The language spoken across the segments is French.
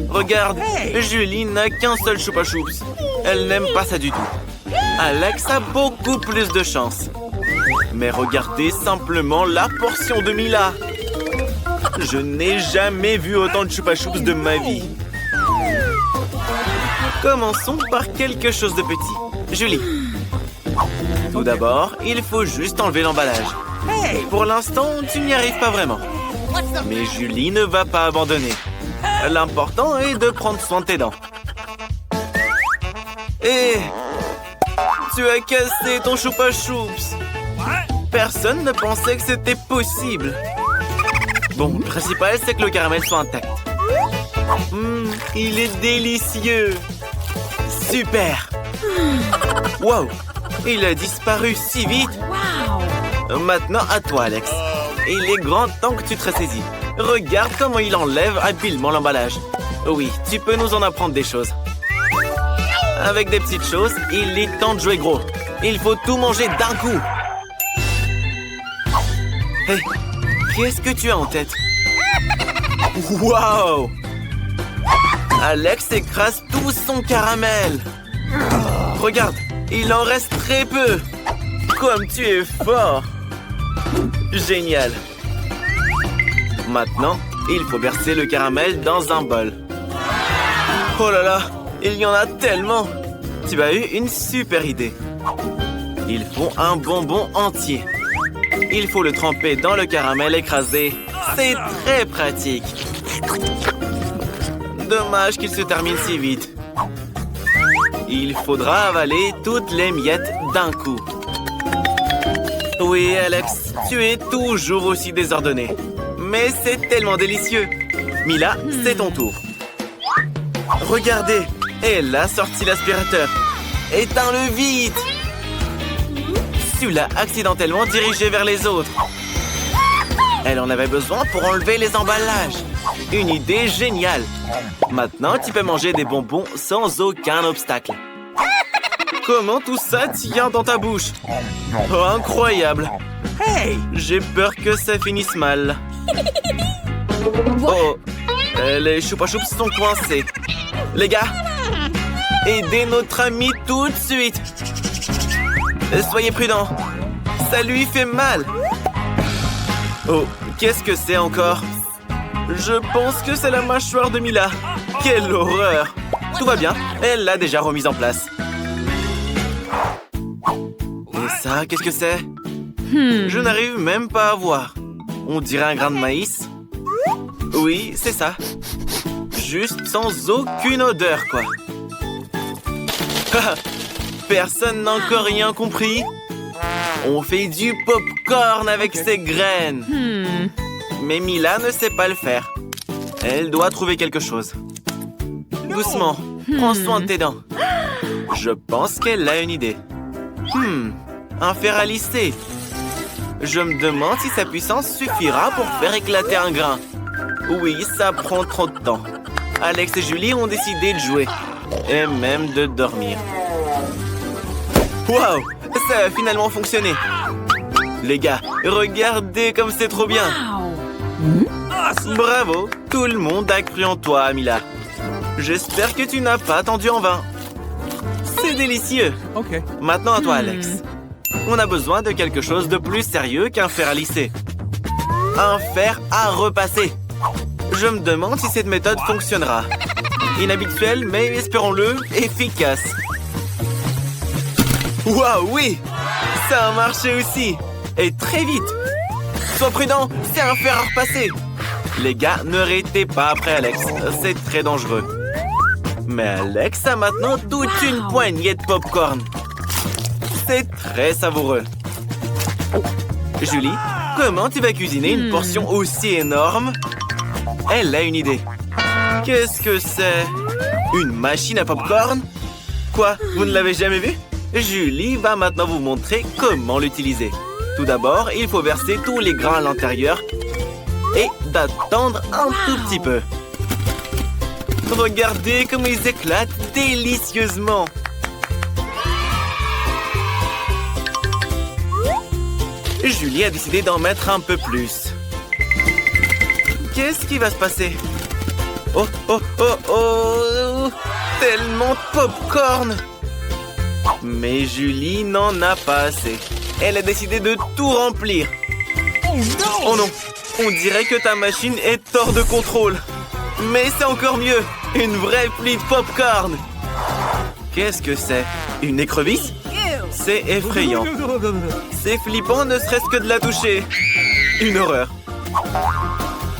Regarde, Julie n'a qu'un seul Choupa Choups. Elle n'aime pas ça du tout. Alex a beaucoup plus de chance. Mais regardez simplement la portion de Mila. Je n'ai jamais vu autant de Choupa Choups de ma vie. Commençons par quelque chose de petit. Julie. Tout d'abord, il faut juste enlever l'emballage. Pour l'instant, tu n'y arrives pas vraiment. Mais Julie ne va pas abandonner. L'important est de prendre soin de tes dents. Et tu as cassé ton Choupa Choups. Personne ne pensait que c'était possible. Bon, le principal, c'est que le caramel soit intact. Il est délicieux. Super. Wow, il a disparu si vite. Maintenant, à toi, Alex. Il est grand temps que tu te ressaisis. Regarde comment il enlève habilement l'emballage. Oui, tu peux nous en apprendre des choses. Avec des petites choses, il est temps de jouer gros. Il faut tout manger d'un coup. Hé, qu'est-ce que tu as en tête? Wow! Alex écrase tout son caramel. Regarde, il en reste très peu. Comme tu es fort. Génial. Maintenant, il faut verser le caramel dans un bol. Oh là là, il y en a tellement. Tu as eu une super idée. Il faut un bonbon entier. Il faut le tremper dans le caramel écrasé. C'est très pratique. Dommage qu'il se termine si vite. Il faudra avaler toutes les miettes d'un coup. Oui, Alex, tu es toujours aussi désordonné. Mais c'est tellement délicieux. Mila, c'est ton tour. Regardez, elle a sorti l'aspirateur. Éteins-le vite. Tu l'as accidentellement dirigé vers les autres. Elle en avait besoin pour enlever les emballages. Une idée géniale. Maintenant, tu peux manger des bonbons sans aucun obstacle. Comment tout ça tient dans ta bouche? Oh, incroyable. Hey, j'ai peur que ça finisse mal. Oh, les Choupa Choups sont coincés. Les gars, aidez notre ami tout de suite. Soyez prudents. Ça lui fait mal. Oh, qu'est-ce que c'est encore? Je pense que c'est la mâchoire de Mila. Quelle horreur. Tout va bien, elle l'a déjà remise en place. Et ça, qu'est-ce que c'est? Je n'arrive même pas à voir. On dirait un grain de maïs. Oui, c'est ça. Juste sans aucune odeur, quoi. Personne n'a encore rien compris. On fait du pop-corn avec ces graines. Mais Mila ne sait pas le faire. Elle doit trouver quelque chose. Doucement, prends soin de tes dents. Je pense qu'elle a une idée. Un fer à lisser. Je me demande si sa puissance suffira pour faire éclater un grain. Oui, ça prend trop de temps. Alex et Julie ont décidé de jouer. Et même de dormir. Waouh! Ça a finalement fonctionné. Les gars, regardez comme c'est trop bien. Bravo! Tout le monde a cru en toi, Mila. J'espère que tu n'as pas attendu en vain. C'est délicieux. Maintenant à toi, Alex. On a besoin de quelque chose de plus sérieux qu'un fer à lisser. Un fer à repasser. Je me demande si cette méthode fonctionnera. Inhabituelle, mais espérons-le, efficace. Waouh, oui! Ça a marché aussi. Et très vite. Sois prudent, c'est un fer à repasser. Les gars, ne arrêtez pas après Alex. C'est très dangereux. Mais Alex a maintenant toute une poignée de pop-corn. C'est très savoureux. Julie, comment tu vas cuisiner une portion aussi énorme? Elle a une idée. Qu'est-ce que c'est? Une machine à pop-corn? Quoi? Vous ne l'avez jamais vue? Julie va maintenant vous montrer comment l'utiliser. Tout d'abord, il faut verser tous les grains à l'intérieur et d'attendre un tout petit peu. Regardez comme ils éclatent délicieusement. Julie a décidé d'en mettre un peu plus. Qu'est-ce qui va se passer? Oh, oh, oh, oh! Tellement de popcorn! Mais Julie n'en a pas assez. Elle a décidé de tout remplir. Oh non! On dirait que ta machine est hors de contrôle. Mais c'est encore mieux! Une vraie pluie de popcorn! Qu'est-ce que c'est? Une écrevisse? C'est effrayant. C'est flippant ne serait-ce que de la toucher. Une horreur.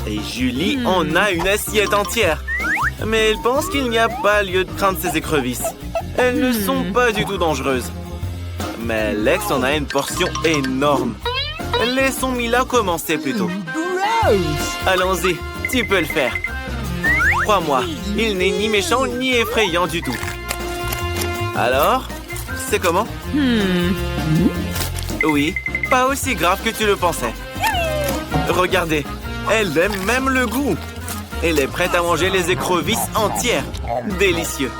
Et Julie en a une assiette entière. Mais elle pense qu'il n'y a pas lieu de craindre ces écrevisses. Elles ne sont pas du tout dangereuses. Mais Alex en a une portion énorme. Laissons Mila commencer plutôt. Allons-y, tu peux le faire. Crois-moi, il n'est ni méchant ni effrayant du tout. Alors, c'est comment? Oui, pas aussi grave que tu le pensais. Regardez, elle aime même le goût. Elle est prête à manger les écrevisses entières. Délicieux.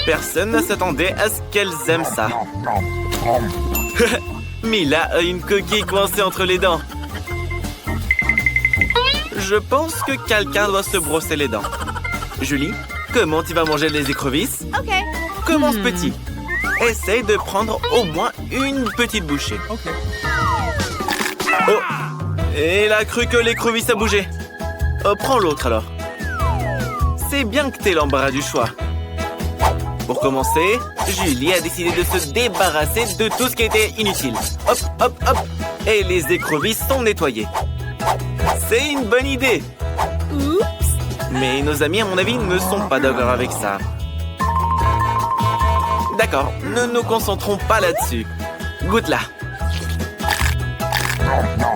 Personne ne s'attendait à ce qu'elles aiment ça. Mila a une coquille coincée entre les dents. Je pense que quelqu'un doit se brosser les dents. Julie, comment tu vas manger les écrevisses? OK. Commence petit. Essaye de prendre au moins une petite bouchée. Oh! Et elle a cru que l'écrevisse a bougé. Oh, prends l'autre alors. C'est bien que t'aies l'embarras du choix. Pour commencer, Julie a décidé de se débarrasser de tout ce qui était inutile. Hop, hop, hop. Et les écrevisses sont nettoyées. C'est une bonne idée. Mais nos amis, à mon avis, ne sont pas d'accord avec ça. D'accord, ne nous concentrons pas là-dessus. Goûte-la.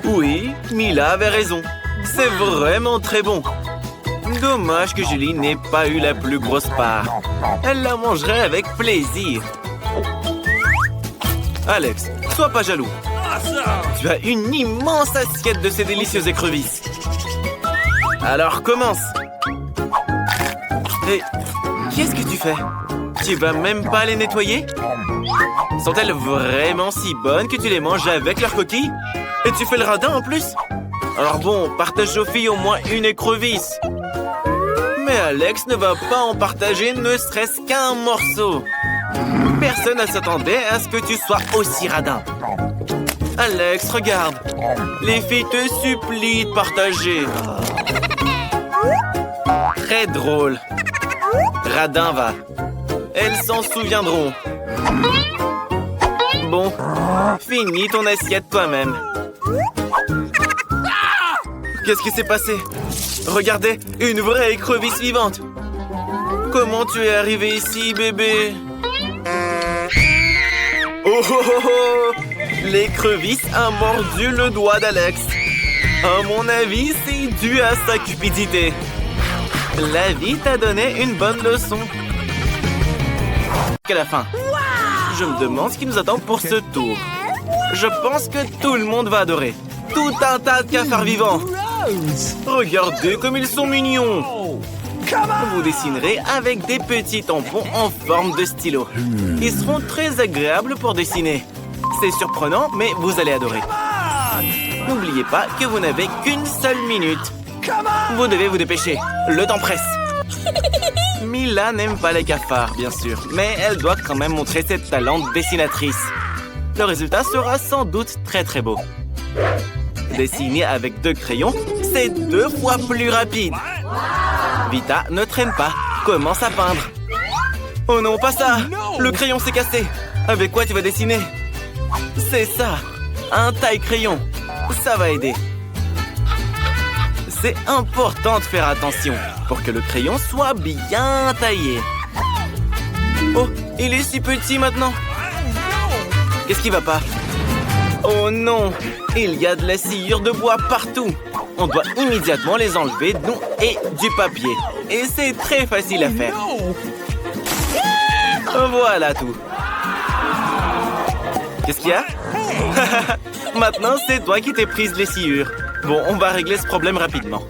Oui, Mila avait raison. C'est vraiment très bon. Dommage que Julie n'ait pas eu la plus grosse part. Elle la mangerait avec plaisir. Alex, sois pas jaloux. Tu as une immense assiette de ces délicieuses écrevisses. Alors commence. Et qu'est-ce que tu fais? Tu vas même pas les nettoyer? Sont-elles vraiment si bonnes que tu les manges avec leurs coquilles? Et tu fais le radin en plus? Alors bon, partage aux filles au moins une écrevisse. Mais Alex ne va pas en partager ne serait-ce qu'un morceau. Personne ne s'attendait à ce que tu sois aussi radin. Alex, regarde. Les filles te supplient de partager. Très drôle. Radin va. Elles s'en souviendront. Bon, finis ton assiette toi-même. Qu'est-ce qui s'est passé? Regardez, une vraie écrevisse vivante. Comment tu es arrivé ici, bébé? Oh, oh, oh, oh. L'écrevisse a mordu le doigt d'Alex. À mon avis, c'est dû à sa cupidité. La vie t'a donné une bonne leçon. Qu'à la fin. Je me demande ce qui nous attend pour ce tour. Je pense que tout le monde va adorer. Tout un tas de cafards vivants. Regardez comme ils sont mignons. Vous dessinerez avec des petits tampons en forme de stylo. Ils seront très agréables pour dessiner. C'est surprenant, mais vous allez adorer. N'oubliez pas que vous n'avez qu'une seule minute. Vous devez vous dépêcher. Le temps presse. Mila n'aime pas les cafards, bien sûr, mais elle doit quand même montrer ses talents de dessinatrice. Le résultat sera sans doute très très beau. Dessiner avec 2 crayons, c'est 2 fois plus rapide. Vita, ne traîne pas. Commence à peindre. Oh non, pas ça. Le crayon s'est cassé. Avec quoi tu vas dessiner? C'est ça. Un taille-crayon. Ça va aider. C'est important de faire attention pour que le crayon soit bien taillé. Oh, il est si petit maintenant. Qu'est-ce qui va pas? Oh non, il y a de la sciure de bois partout. On doit immédiatement les enlever, nous et du papier. Et c'est très facile à faire. Voilà tout. Qu'est-ce qu'il y a? Maintenant, c'est toi qui t'es prise les sciures. Bon, on va régler ce problème rapidement.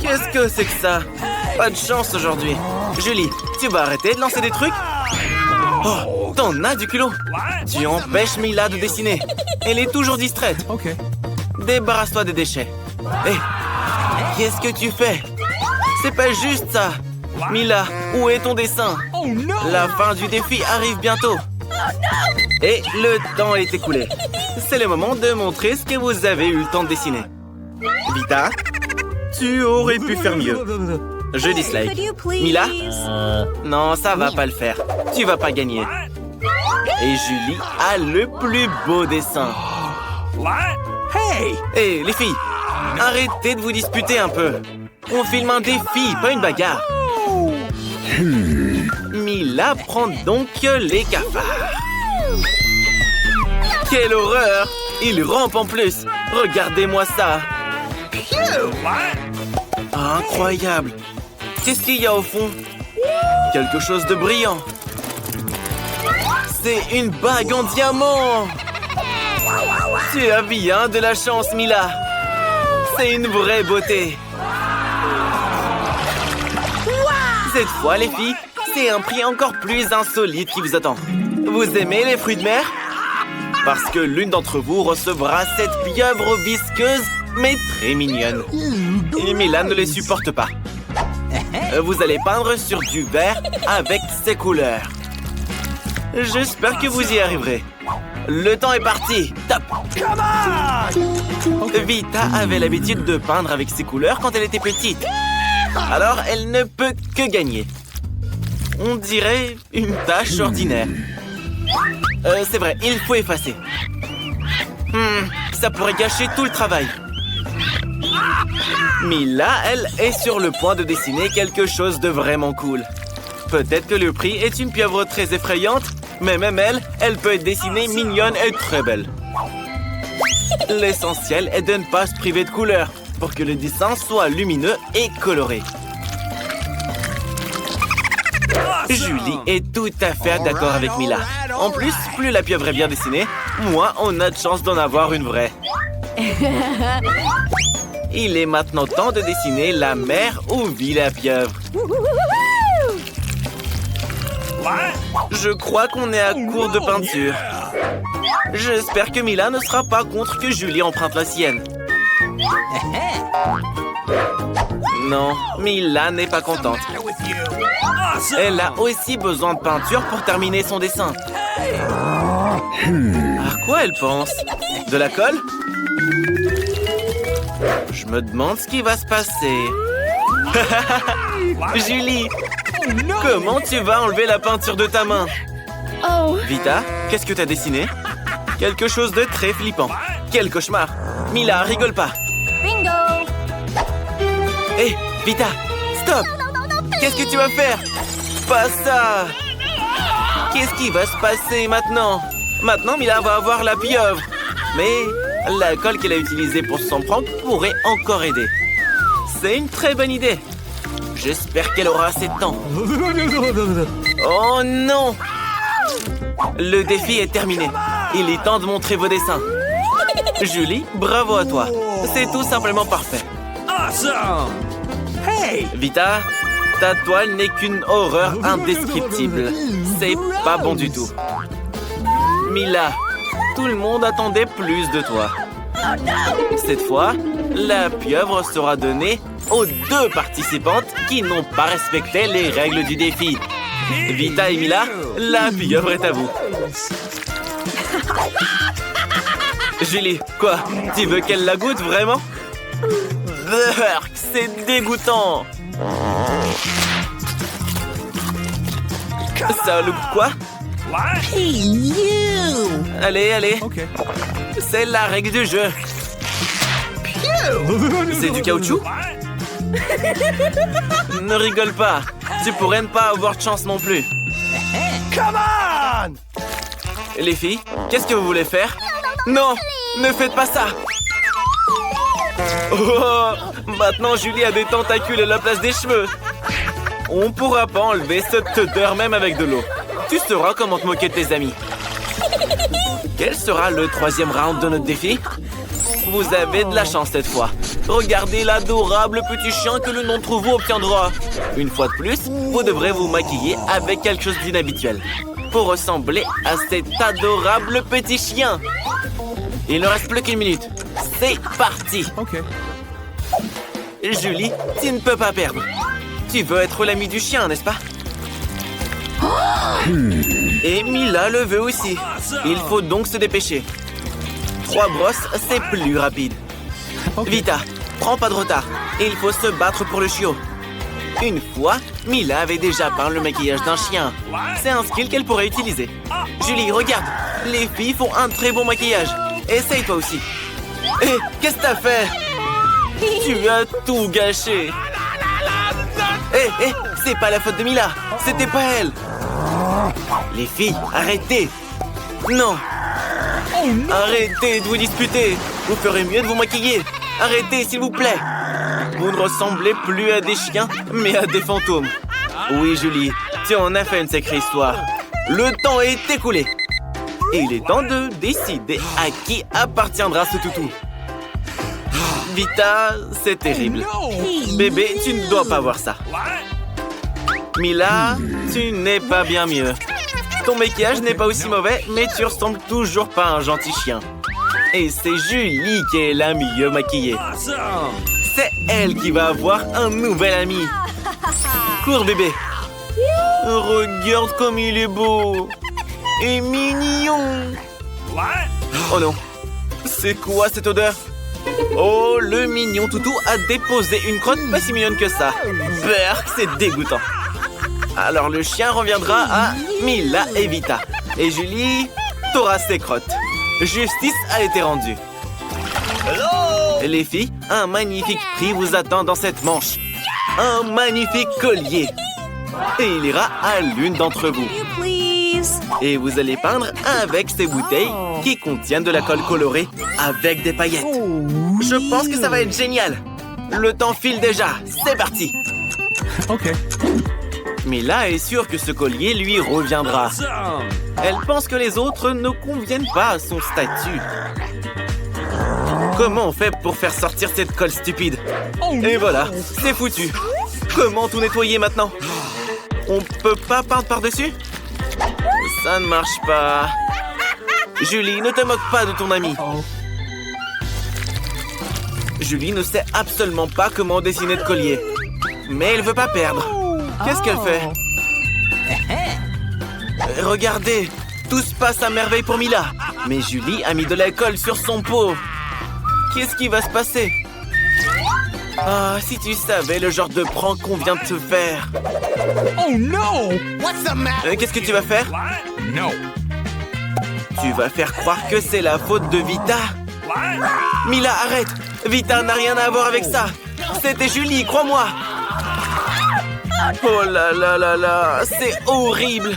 Qu'est-ce que c'est que ça? Pas de chance aujourd'hui. Julie, tu vas arrêter de lancer des trucs? Oh, t'en as du culot. Tu empêches Mila de dessiner. Elle est toujours distraite. OK. Débarrasse-toi des déchets. Hé, Qu'est-ce que tu fais? C'est pas juste ça. Mila, où est ton dessin? La fin du défi arrive bientôt. Et le temps est écoulé. C'est le moment de montrer ce que vous avez eu le temps de dessiner. Vita, tu aurais pu faire mieux. Je dislike. Mila? Non, ça va pas le faire. Tu vas pas gagner. Et Julie a le plus beau dessin. Hey, les filles, arrêtez de vous disputer un peu. On filme un défi, pas une bagarre. Mila prend donc les cafards. Quelle horreur! Il rampe en plus. Regardez-moi ça. Incroyable. Qu'est-ce qu'il y a au fond? Quelque chose de brillant. C'est une bague en diamant. Tu as bien de la chance, Mila. C'est une vraie beauté. Cette fois, les filles, c'est un prix encore plus insolite qui vous attend. Vous aimez les fruits de mer? Parce que l'une d'entre vous recevra cette pieuvre visqueuse, mais très mignonne. Et Mila ne les supporte pas. Vous allez peindre sur du vert avec ces couleurs. J'espère que vous y arriverez. Le temps est parti. Top! Vita avait l'habitude de peindre avec ces couleurs quand elle était petite. Alors, elle ne peut que gagner. On dirait une tâche ordinaire. C'est vrai, il faut effacer. Ça pourrait gâcher tout le travail. Mila, elle, est sur le point de dessiner quelque chose de vraiment cool. Peut-être que le prix est une pieuvre très effrayante, mais même elle peut être dessinée mignonne et très belle. L'essentiel est de ne pas se priver de couleurs pour que le dessin soit lumineux et coloré. Julie est tout à fait d'accord avec Mila. En plus, plus la pieuvre est bien dessinée, moins on a de chance d'en avoir une vraie. Il est maintenant temps de dessiner la mer où vit la pieuvre. Je crois qu'on est à court de peinture. J'espère que Mila ne sera pas contre que Julie emprunte la sienne. Non, Mila n'est pas contente. Elle a aussi besoin de peinture pour terminer son dessin. À quoi elle pense? De la colle? Je me demande ce qui va se passer. Julie, comment tu vas enlever la peinture de ta main? Vita, qu'est-ce que t'as dessiné? Quelque chose de très flippant. Quel cauchemar. Mila, rigole pas. Bingo! Hé, Vita, stop! Qu'est-ce que tu vas faire? Pas ça! Qu'est-ce qui va se passer maintenant? Maintenant, Mila va avoir la pieuvre. Mais la colle qu'elle a utilisée pour s'en prendre pourrait encore aider. C'est une très bonne idée. J'espère qu'elle aura assez de temps. Oh non! Le défi est terminé. Il est temps de montrer vos dessins. Julie, bravo à toi. C'est tout simplement parfait. Vita, ta toile n'est qu'une horreur indescriptible. C'est pas bon du tout. Mila, tout le monde attendait plus de toi. Cette fois, la pieuvre sera donnée aux deux participantes qui n'ont pas respecté les règles du défi. Vita et Mila, la pieuvre est à vous. Julie, quoi? Tu veux qu'elle la goûte vraiment? C'est dégoûtant. Ça le goûte quoi? Allez. C'est la règle du jeu. C'est du caoutchouc? Ne rigole pas. Tu pourrais ne pas avoir de chance non plus. Les filles, qu'est-ce que vous voulez faire? Non, ne faites pas ça. Oh, maintenant Julie a des tentacules à la place des cheveux. On pourra pas enlever cette odeur même avec de l'eau. Tu sauras comment te moquer de tes amis. Quel sera le troisième round de notre défi? Vous avez de la chance cette fois. Regardez l'adorable petit chien que l'un d'entre vous obtiendra. Une fois de plus, vous devrez vous maquiller avec quelque chose d'inhabituel pour ressembler à cet adorable petit chien. Il ne reste plus qu'une minute. C'est parti. Julie, tu ne peux pas perdre. Tu veux être l'ami du chien, n'est-ce pas? Et Mila le veut aussi. Il faut donc se dépêcher. 3 brosses, c'est plus rapide. Vita, prends pas de retard. Il faut se battre pour le chiot. Une fois, Mila avait déjà peint le maquillage d'un chien. C'est un skill qu'elle pourrait utiliser. Julie, regarde. Les filles font un très bon maquillage. Essaye toi aussi. Hé, qu'est-ce que t'as fait? Tu as tout gâché. Hé, c'est pas la faute de Mila. C'était pas elle. Les filles, arrêtez. Non. Arrêtez de vous disputer. Vous ferez mieux de vous maquiller. Arrêtez, s'il vous plaît. Vous ne ressemblez plus à des chiens, mais à des fantômes. Oui, Julie, tu en as fait une sacrée histoire. Le temps est écoulé. Et il est temps de décider à qui appartiendra ce toutou. Vita, c'est terrible. Bébé, tu ne dois pas voir ça. Mila, tu n'es pas bien mieux. Ton maquillage n'est pas aussi mauvais, mais tu ressembles toujours pas à un gentil chien. Et c'est Julie qui est la mieux maquillée. C'est elle qui va avoir un nouvel ami. Cours, bébé. Regarde comme il est beau. Et mignon. Oh non. C'est quoi cette odeur? Oh, le mignon toutou a déposé une crotte pas si mignonne que ça. Berk, c'est dégoûtant. Alors le chien reviendra à Mila et Vita. Et Julie, t'auras ses crottes. Justice a été rendue. Les filles, un magnifique prix vous attend dans cette manche. Un magnifique collier. Et il ira à l'une d'entre vous. Et vous allez peindre avec ces bouteilles qui contiennent de la colle colorée avec des paillettes. Je pense que ça va être génial. Le temps file déjà. C'est parti. Ok. Mila est sûre que ce collier lui reviendra. Elle pense que les autres ne conviennent pas à son statut. Comment on fait pour faire sortir cette colle stupide? Et voilà, c'est foutu. Comment tout nettoyer maintenant? On peut pas peindre par-dessus? Ça ne marche pas. Julie, ne te moque pas de ton ami. Julie ne sait absolument pas comment dessiner de collier. Mais elle veut pas perdre. Qu'est-ce qu'elle fait? Regardez, tout se passe à merveille pour Mila. Mais Julie a mis de la colle sur son pot. Qu'est-ce qui va se passer? Ah, si tu savais le genre de prank qu'on vient de te faire. Oh no! What's the matter? Qu'est-ce que tu vas faire? No. Tu vas faire croire que c'est la faute de Vita? Mila, arrête! Vita n'a rien à voir avec ça. C'était Julie, crois-moi. Oh là là là là, c'est horrible.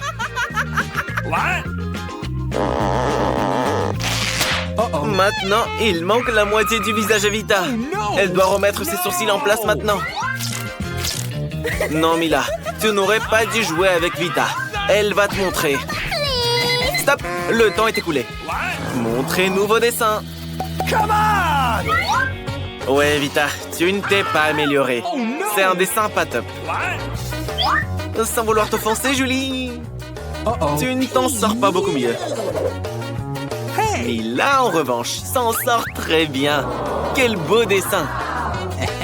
Maintenant, il manque la moitié du visage à Vita. Elle doit remettre ses sourcils en place maintenant. Non, Mila, tu n'aurais pas dû jouer avec Vita. Elle va te montrer. Stop, le temps est écoulé. Montrez-nous vos dessins. Ouais, Vita, tu ne t'es pas améliorée. C'est un dessin pas top. Sans vouloir t'offenser, Julie. Tu ne t'en sors pas beaucoup mieux. Mila, en revanche, s'en sort très bien. Quel beau dessin.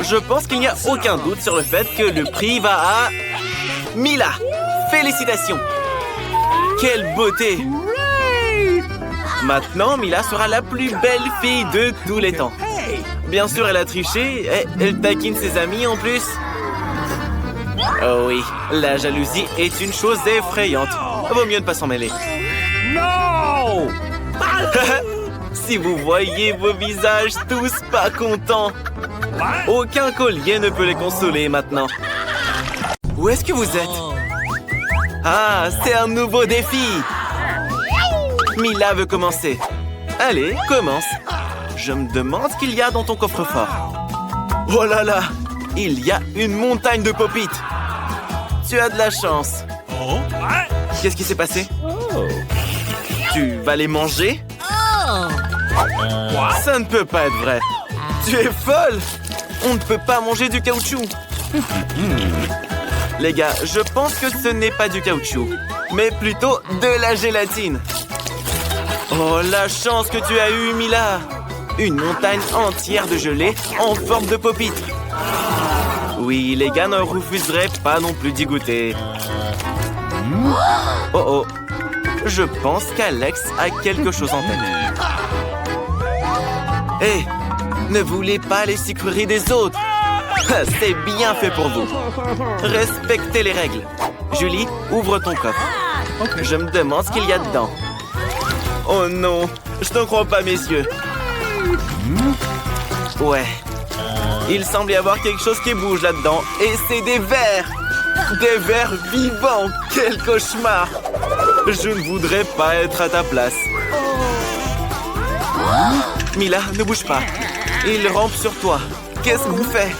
Je pense qu'il n'y a aucun doute sur le fait que le prix va à... Mila, félicitations. Quelle beauté. Maintenant, Mila sera la plus belle fille de tous les temps. Bien sûr, elle a triché. Et elle taquine ses amis en plus. Oh oui, la jalousie est une chose effrayante. Vaut mieux ne pas s'en mêler. No! Si vous voyez vos visages tous pas contents, aucun collier ne peut les consoler maintenant. Où est-ce que vous êtes? Ah, c'est un nouveau défi. Mila veut commencer. Allez, commence. Je me demande ce qu'il y a dans ton coffre-fort. Oh là là, il y a une montagne de pop-it. Tu as de la chance. Qu'est-ce qui s'est passé? Tu vas les manger? Ça ne peut pas être vrai. Tu es folle. On ne peut pas manger du caoutchouc. Les gars, je pense que ce n'est pas du caoutchouc, mais plutôt de la gélatine. Oh, la chance que tu as eue, Mila. Une montagne entière de gelée en forme de pop-it. Oui, les gars ne refuseraient pas non plus d'y goûter. Oh oh, je pense qu'Alex a quelque chose en tête. Hé, ne voulez pas les sucreries des autres. C'est bien fait pour vous. Respectez les règles. Julie, ouvre ton coffre. Je me demande ce qu'il y a dedans. Oh non, je ne crois pas mes yeux. Ouais. Il semble y avoir quelque chose qui bouge là-dedans. Et c'est des vers. Des vers vivants. Quel cauchemar. Je ne voudrais pas être à ta place. Mila, ne bouge pas. Il rampe sur toi. Qu'est-ce qu'on fait?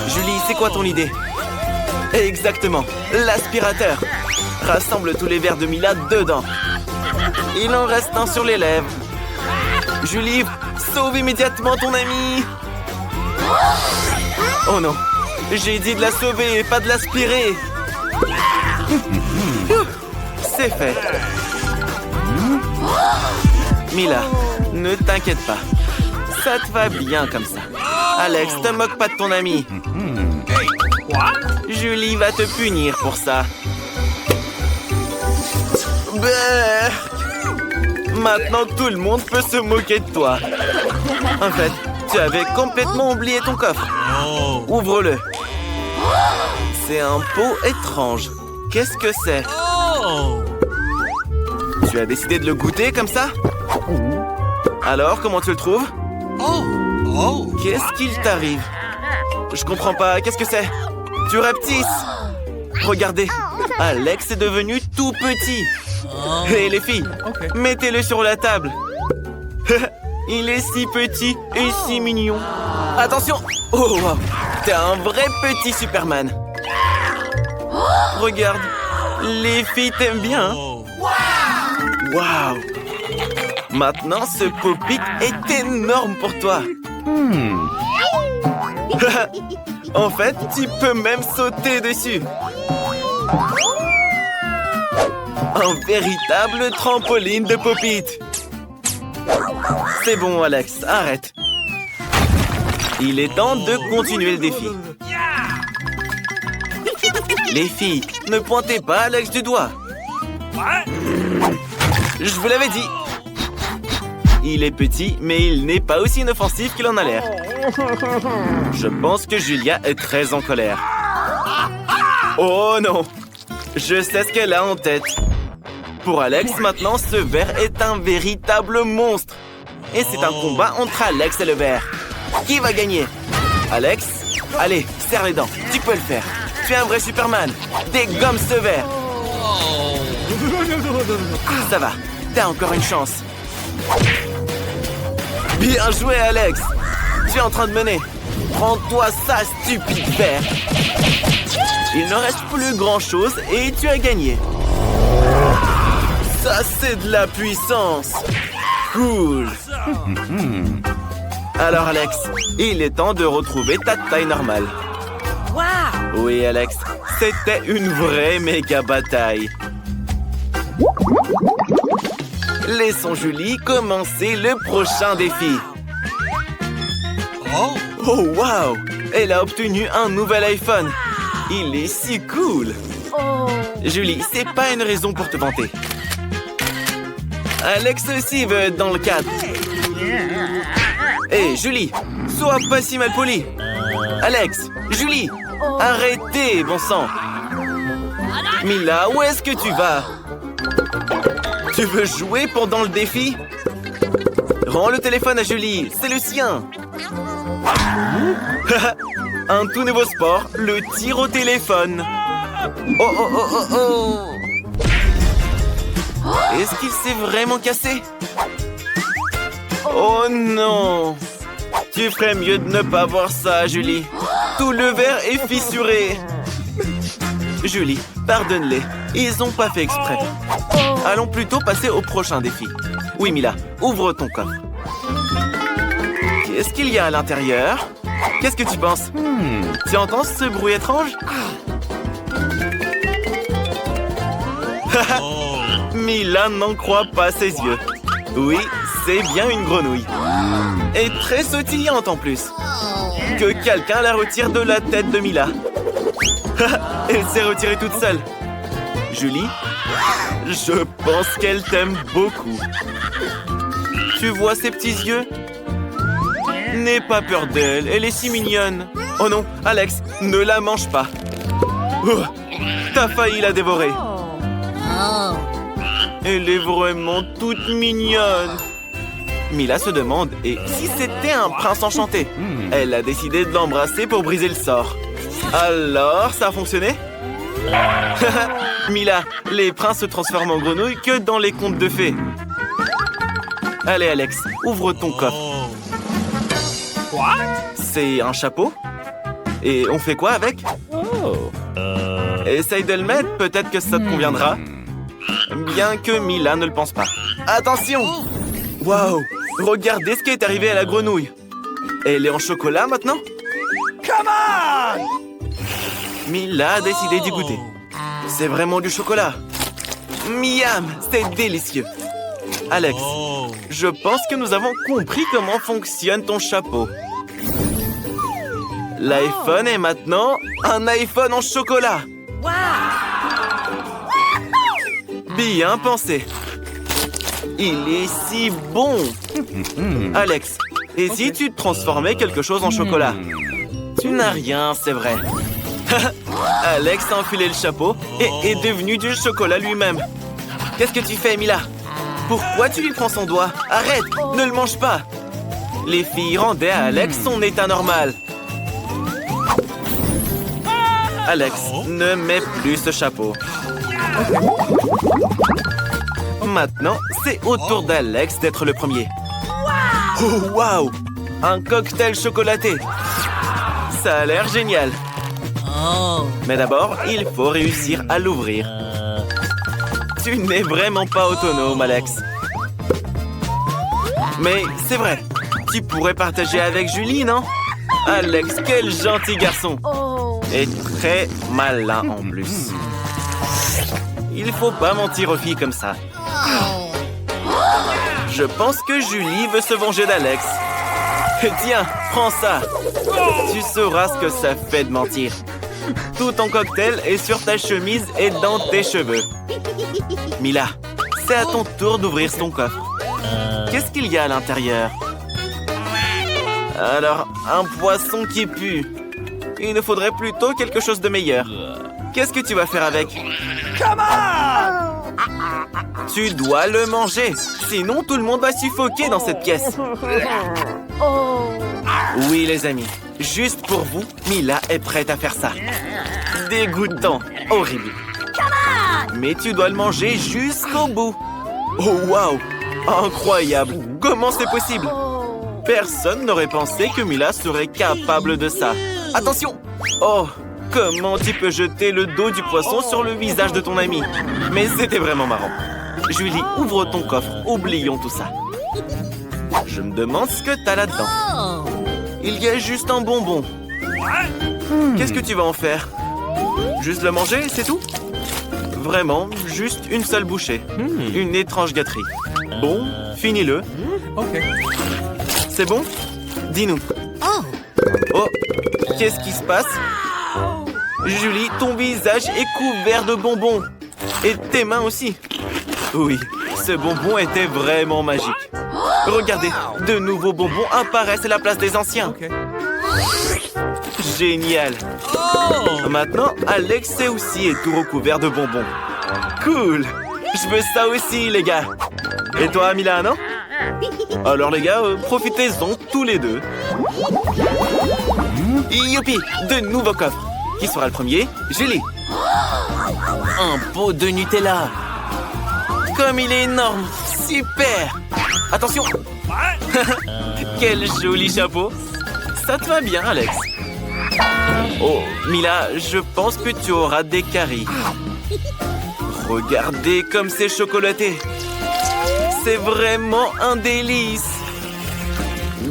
Julie, c'est quoi ton idée? Exactement, l'aspirateur. Rassemble tous les vers de Mila dedans. Il en reste un sur les lèvres. Julie, sauve immédiatement ton ami. Oh non, j'ai dit de la sauver et pas de l'aspirer. C'est fait. Mila, ne t'inquiète pas. Ça te va bien comme ça. Alex, te moque pas de ton ami. Julie va te punir pour ça. Brrr. Maintenant, tout le monde peut se moquer de toi. En fait, tu avais complètement oublié ton coffre. Ouvre-le. C'est un pot étrange. Qu'est-ce que c'est? Tu as décidé de le goûter comme ça? Alors, comment tu le trouves? Qu'est-ce qu'il t'arrive? Je comprends pas. Qu'est-ce que c'est? Tu rapetisses. Regardez, Alex est devenu tout petit. Hé les filles, mettez-le sur la table. Il est si petit et si mignon. Attention. Oh, wow. T'es un vrai petit Superman. Regarde, les filles t'aiment bien. Waouh. Maintenant, ce Pop-It est énorme pour toi. En fait, tu peux même sauter dessus. Un véritable trampoline de Pop-It. C'est bon, Alex, arrête. Il est temps de continuer le défi. Les filles, ne pointez pas Alex du doigt. Je vous l'avais dit. Il est petit, mais il n'est pas aussi inoffensif qu'il en a l'air. Je pense que Julia est très en colère. Oh non! Je sais ce qu'elle a en tête. Pour Alex, maintenant, ce ver est un véritable monstre. Et c'est un combat entre Alex et le ver. Qui va gagner? Alex? Allez, serre les dents. Tu peux le faire. Tu es un vrai Superman. Dégomme ce ver. Ça va. T'as encore une chance. Bien joué, Alex. Tu es en train de mener. Prends-toi ça, stupide ver. Il ne reste plus grand-chose et tu as gagné. Ça, c'est de la puissance. Cool. Alors, Alex, il est temps de retrouver ta taille normale. Oui, Alex, c'était une vraie méga bataille. Laissons Julie commencer le prochain défi. Oh, wow! Elle a obtenu un nouvel iPhone. Il est si cool. Julie, c'est pas une raison pour te vanter. Alex aussi veut être dans le cadre. Hé, Julie, sois pas si mal poli. Alex, Julie, arrêtez, bon sang. Mila, où est-ce que tu vas? Tu veux jouer pendant le défi? Rends le téléphone à Julie, c'est le sien. Un tout nouveau sport, le tir au téléphone. Oh, oh, oh, oh, oh. Est-ce qu'il s'est vraiment cassé? Oh non! Tu ferais mieux de ne pas voir ça, Julie. Tout le verre est fissuré. Julie, pardonne-les. Ils n'ont pas fait exprès. Allons plutôt passer au prochain défi. Oui, Mila, ouvre ton coffre. Qu'est-ce qu'il y a à l'intérieur? Qu'est-ce que tu penses? Tu entends ce bruit étrange? Mila n'en croit pas ses yeux. Oui, c'est bien une grenouille. Et très sautillante en plus. Que quelqu'un la retire de la tête de Mila. Elle s'est retirée toute seule. Julie, je pense qu'elle t'aime beaucoup. Tu vois ses petits yeux? N'aie pas peur d'elle, elle est si mignonne. Oh non, Alex, ne la mange pas. Oh, t'as failli la dévorer. Elle est vraiment toute mignonne. Mila se demande, et si c'était un prince enchanté? Elle a décidé de l'embrasser pour briser le sort. Alors, ça a fonctionné? Mila, les princes se transforment en grenouilles que dans les contes de fées. Allez, Alex, ouvre ton coffre. C'est un chapeau? Et on fait quoi avec? Essaye de le mettre, peut-être que ça te conviendra. Bien que Mila ne le pense pas. Attention! Waouh! Regardez ce qui est arrivé à la grenouille. Elle est en chocolat maintenant? Come on! Mila a décidé d'y goûter. C'est vraiment du chocolat. Miam! C'est délicieux. Alex, je pense que nous avons compris comment fonctionne ton chapeau. L'iPhone est maintenant un iPhone en chocolat. Bien pensé. Il est si bon. Alex, et si tu transformais quelque chose en chocolat? Tu n'as rien, c'est vrai. Alex a enfilé le chapeau et est devenu du chocolat lui-même. Qu'est-ce que tu fais, Mila? Pourquoi tu lui prends son doigt? Arrête, ne le mange pas. Les filles rendaient à Alex son état normal. Alex, ne mets plus ce chapeau. Maintenant, c'est au tour d'Alex d'être le premier. Oh, waouh! Un cocktail chocolaté. Ça a l'air génial. Mais d'abord, il faut réussir à l'ouvrir. Tu n'es vraiment pas autonome, Alex. Mais c'est vrai, tu pourrais partager avec Julie, non? Alex, quel gentil garçon. Et très malin en plus. Il faut pas mentir aux filles comme ça. Je pense que Julie veut se venger d'Alex. Tiens, prends ça. Tu sauras ce que ça fait de mentir. Tout ton cocktail est sur ta chemise et dans tes cheveux. Mila, c'est à ton tour d'ouvrir ton coffre. Qu'est-ce qu'il y a à l'intérieur? Alors, un poisson qui pue. Il nous faudrait plutôt quelque chose de meilleur. Qu'est-ce que tu vas faire avec? Come on! Tu dois le manger. Sinon, tout le monde va suffoquer dans cette pièce. Oui, les amis. Juste pour vous, Mila est prête à faire ça. Dégoûtant. Horrible. Mais tu dois le manger jusqu'au bout. Oh, waouh! Incroyable. Comment c'est possible? Personne n'aurait pensé que Mila serait capable de ça. Attention! Oh, comment tu peux jeter le dos du poisson sur le visage de ton ami? Mais c'était vraiment marrant. Julie, ouvre ton coffre. Oublions tout ça. Je me demande ce que t'as là-dedans. Il y a juste un bonbon. Qu'est-ce que tu vas en faire? Juste le manger, c'est tout? Vraiment, juste une seule bouchée. Une étrange gâterie. Bon, finis-le. C'est bon? Dis-nous. Oh, qu'est-ce qui se passe? Julie, ton visage est couvert de bonbons. Et tes mains aussi. Oui, ce bonbon était vraiment magique. Regardez, de nouveaux bonbons apparaissent à la place des anciens. Génial. Maintenant, Alex est aussi tout recouvert de bonbons. Cool. Je veux ça aussi, les gars. Et toi, Mila, non? Alors, les gars, profitez-en tous les deux. Youpi, de nouveaux coffres. Qui sera le premier? Julie. Un pot de Nutella. Comme il est énorme. Super. Attention. Quel joli chapeau. Ça te va bien, Alex. Oh, Mila, je pense que tu auras des caries. Regardez comme c'est chocolaté. C'est vraiment un délice.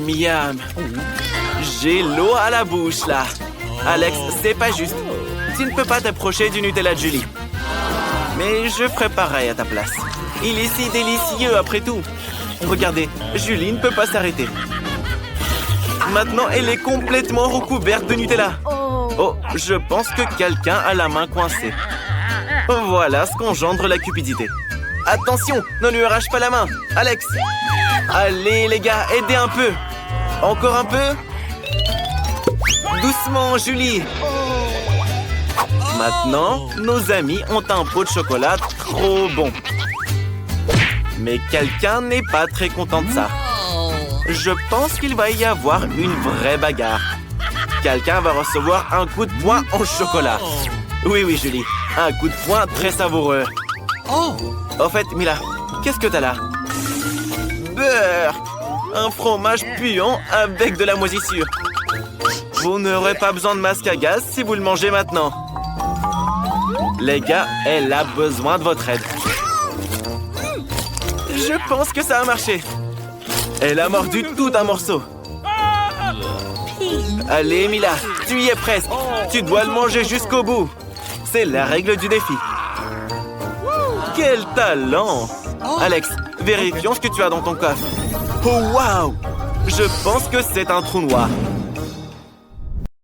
Miam. J'ai l'eau à la bouche, là. Alex, c'est pas juste. Tu ne peux pas t'approcher du Nutella de Julie. Mais je ferai pareil à ta place. Il est si délicieux après tout. Regardez, Julie ne peut pas s'arrêter. Maintenant, elle est complètement recouverte de Nutella. Oh, je pense que quelqu'un a la main coincée. Voilà ce qu'engendre la cupidité. Attention, ne lui arrache pas la main. Alex. Allez, les gars, aidez un peu. Encore un peu. Doucement, Julie. Maintenant, nos amis ont un pot de chocolat trop bon. Mais quelqu'un n'est pas très content de ça. Je pense qu'il va y avoir une vraie bagarre. Quelqu'un va recevoir un coup de poing en chocolat. Oui, oui, Julie. Un coup de poing très savoureux. Au fait, Mila, qu'est-ce que t'as là? Beurre! Un fromage puant avec de la moisissure. Vous n'aurez pas besoin de masque à gaz si vous le mangez maintenant. Les gars, elle a besoin de votre aide. Je pense que ça a marché. Elle a mordu tout un morceau. Allez, Mila, tu y es presque. Tu dois le manger jusqu'au bout. C'est la règle du défi. Quel talent! Alex, vérifions ce que tu as dans ton coffre. Oh, waouh! Je pense que c'est un trou noir.